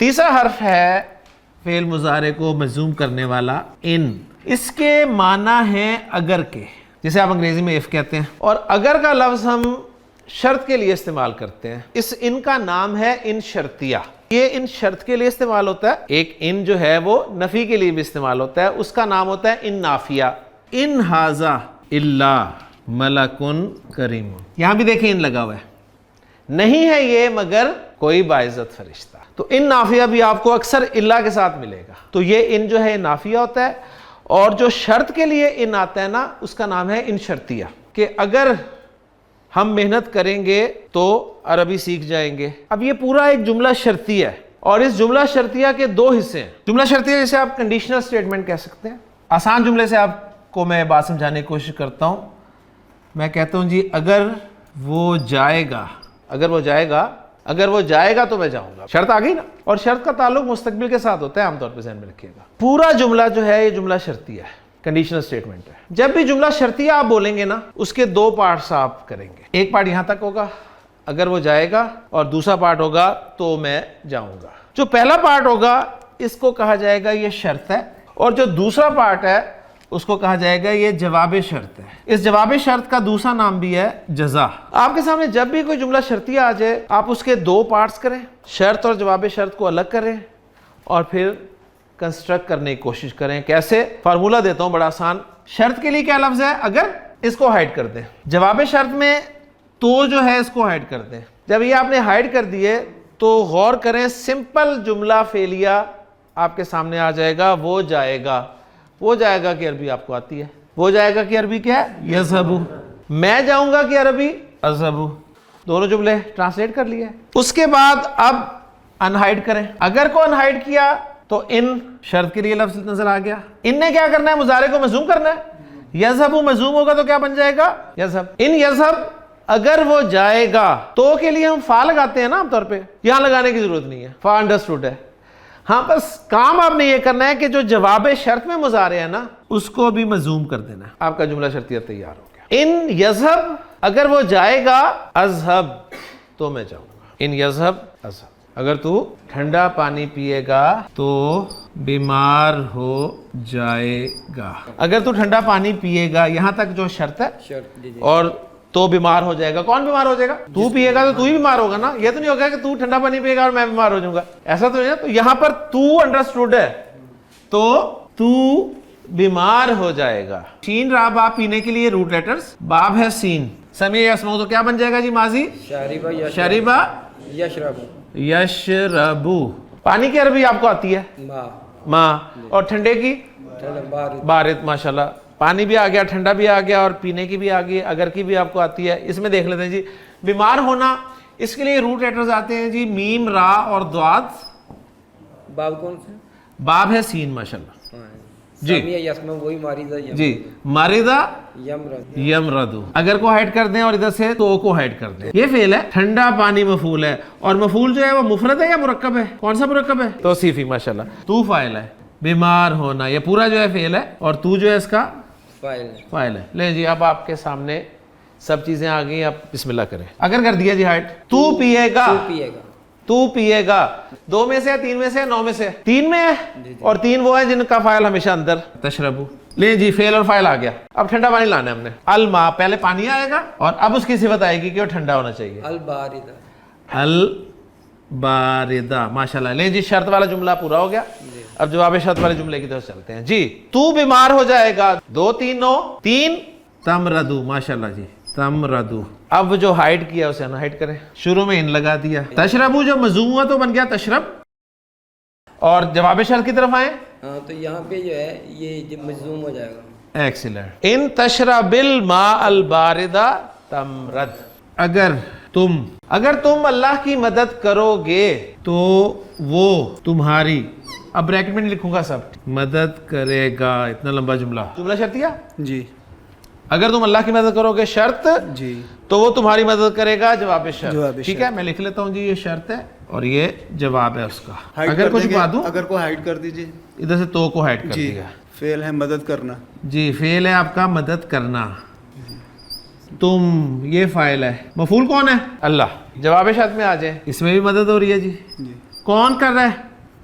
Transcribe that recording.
تیسرا حرف ہے فعل مضارع کو مجزوم کرنے والا ان. اس کے معنی ہیں اگر کے، جسے آپ انگریزی میں اف کہتے ہیں، اور اگر کا لفظ ہم شرط کے لیے استعمال کرتے ہیں. اس ان کا نام ہے ان شرطیہ. یہ ان شرط کے لیے استعمال ہوتا ہے. ایک ان جو ہے وہ نفی کے لیے بھی استعمال ہوتا ہے، اس کا نام ہوتا ہے ان نافیہ. ان ھذا الا ملک کریم. یہاں بھی دیکھیں ان لگا ہوا ہے، نہیں ہے یہ مگر کوئی باعزت فرشتہ. تو ان نافیہ بھی آپ کو اکثر الا کے ساتھ ملے گا. تو یہ ان جو ہے نافیہ ہوتا ہے، اور جو شرط کے لیے ان آتا ہے نا اس کا نام ہے ان شرطیہ، کہ اگر ہم محنت کریں گے تو عربی سیکھ جائیں گے. اب یہ پورا ایک جملہ شرطیہ ہے، اور اس جملہ شرطیہ کے دو حصے ہیں. جملہ شرطیہ جسے آپ کنڈیشنل سٹیٹمنٹ کہہ سکتے ہیں. آسان جملے سے آپ کو میں بات سمجھانے کی کوشش کرتا ہوں. میں کہتا ہوں جی اگر وہ جائے گا، اگر وہ جائے گا، اگر وہ جائے گا تو میں جاؤں گا. شرط آ گئی نا، اور شرط کا تعلق مستقبل کے ساتھ ہوتا ہے، عام طور پہ ذہن میں رکھیے گا. پورا جملہ جو ہے یہ جملہ شرطیہ ہے، کنڈیشنل سٹیٹمنٹ ہے. جب بھی جملہ شرطیہ آپ بولیں گے نا، اس کے دو پارٹس آپ کریں گے. ایک پارٹ یہاں تک ہوگا اگر وہ جائے گا، اور دوسرا پارٹ ہوگا تو میں جاؤں گا. جو پہلا پارٹ ہوگا اس کو کہا جائے گا یہ شرط ہے، اور جو دوسرا پارٹ ہے اس کو کہا جائے گا یہ جواب شرط ہے. اس جواب شرط کا دوسرا نام بھی ہے جزا. آپ کے سامنے جب بھی کوئی جملہ شرطیہ آ جائے، آپ اس کے دو پارٹس کریں، شرط اور جواب شرط کو الگ کریں، اور پھر کنسٹرکٹ کرنے کی کوشش کریں. کیسے؟ فارمولہ دیتا ہوں بڑا آسان. شرط کے لیے کیا لفظ ہے؟ اگر. اس کو ہائڈ کر دیں. جواب شرط میں تو جو ہے اس کو ہائڈ کر دیں. جب یہ آپ نے ہائڈ کر دیے تو غور کریں، سمپل جملہ فعلیہ آپ کے سامنے آ جائے گا. وہ جائے گا. وہ جائے گا کی عربی آپ کو آتی ہے. وہ جائے گا کی عربی کیا ہے؟ یذهب. میں جاؤں گا کی عربی اذهب. دونوں جملے ٹرانسلیٹ کر لیے. اس کے بعد اب انہائڈ کریں. اگر کو انہائڈ کیا تو ان شرط کے لیے لفظ نظر آ گیا. ان نے کیا کرنا ہے؟ مضارع کو مجزوم کرنا ہے. یذهب مجزوم ہوگا تو کیا بن جائے گا؟ یذهب. ان یذهب اگر وہ جائے گا، تو کے لیے ہم فا لگاتے ہیں نا عام طور پہ، یہاں لگانے کی ضرورت نہیں ہے. فا انڈرسٹوڈ ہے. ہاں بس کام آپ نے یہ کرنا ہے کہ جو جواب شرط میں مضارع ہے نا اس کو بھی مجزوم کر دینا ہے. آپ کا جملہ شرطیہ تیار ہو گیا. ان یذهب اگر وہ جائے گا، اذهب تو میں جاؤں گا. ان یذهب اذهب. اگر تو ٹھنڈا پانی پیے گا تو بیمار ہو جائے گا. اگر تو ٹھنڈا پانی پیے گا، یہاں تک جو شرط ہے، اور تو بیمار ہو جائے گا. کون بیمار ہو جائے گا؟ تو پیے گا تو تو ہی بیمار ہوگا نا. یہ تو نہیں ہوگا کہ تو ٹھنڈا پانی پیے گا اور میں بیمار ہو جاؤں گا، ایسا تو نہیں ہے. تو یہاں پر تو انڈرسٹوڈ ہے، تو تو بیمار ہو جائے گا. شین را با پینے کے لیے روٹ لیٹرز. باب ہے سین. سمیع یسمعو تو کیا بن جائے گا جی؟ ماضی. شریبا یشربو. پانی کی عربی آپ کو آتی ہے؟ ماء. اور ٹھنڈے کی؟ بارد. ماشاءاللہ، پانی بھی آ گیا، ٹھنڈا بھی آ گیا، اور پینے کی بھی آ گئی. اگر کی بھی آپ کو آتی ہے. اس میں دیکھ لیتے ہیں جی. بیمار ہونا، اس کے لیے روٹ لیٹرز آتے ہیں جی میم، را اور ضاد. باب کون سے؟ باب ہے سین. ماشاءاللہ جی جی. ماردہ یمردو. اگر کو ہائڈ کر دیں اور ادھر سے تو کو ہائڈ کر دیں. یہ فعل ہے. ٹھنڈا پانی مفعول ہے، اور مفعول جو ہے وہ مفرد ہے یا مرکب ہے؟ کون سا مرکب ہے؟ توصیفی. ماشاءاللہ. تو فاعل ہے. بیمار ہونا یہ پورا جو ہے فعل ہے، اور تو جو ہے اس کا فاعل ہے. لیں جی اب آپ کے سامنے سب چیزیں آ گئی. آپ بسم اللہ کریں. اگر کر دیا جی ہائڈ. تو پیے گا. تو پیے گا. دو میں سے، تین میں سے، نو میں سے؟ تین میں ہے، اور تین وہ ہیں جن کا فاعل ہمیشہ اندر. تشربو. لیں جی فعل اور فاعل آ گیا. اب ٹھنڈا پانی لانا ہے ہم نے. الماء، پہلے پانی آئے گا اور اب اس کی صفت آئے گی کہ وہ ٹھنڈا ہونا چاہیے. الباردہ. الباردہ. ماشاءاللہ. لیں جی شرط والا جملہ پورا ہو گیا. اب جواب شرط والے جملے کی طرف چلتے ہیں جی. تو بیمار ہو جائے گا. 2 3 9 3. تمردو. ماشاءاللہ جی. تمردو. اب جو ہائڈ کیا اسے انہائڈ کریں. شروع میں ان لگا دیا. تشربو جو مجزوم ہوا تو بن گیا تشرب. اور جواب شرط کی طرف آئیں. ہاں تو یہاں پہ جو ہے یہ مجزوم ہو جائے گا. ایکسیلنٹ. ان تشرب الماء الباردہ تمرد. اگر تم اللہ کی مدد کرو گے تو وہ تمہاری، اب بریکٹ میں نہیں لکھوں گا سب، مدد کرے گا. اتنا لمبا جملہ شرطیہ جی. اگر تم اللہ کی مدد کرو گے شرط جی تو وہ تمہاری مدد کرے گا. جواب شرط. ٹھیک ہے میں لکھ لیتا ہوں جی. یہ شرط ہے اور یہ جواب ہے اس کا. اگر کچھ چھپا دوں، اگر کو ہائڈ کر دیجیے ادھر سے تو کو ہائڈ کر دیا. فعل ہے مدد کرنا. جی فعل ہے آپ کا مدد کرنا. تم یہ فاعل ہے. مفعول کون ہے؟ اللہ. جواب شرط میں آ جائے. اس میں بھی مدد ہو رہی ہے جی. کون کر رہا ہے؟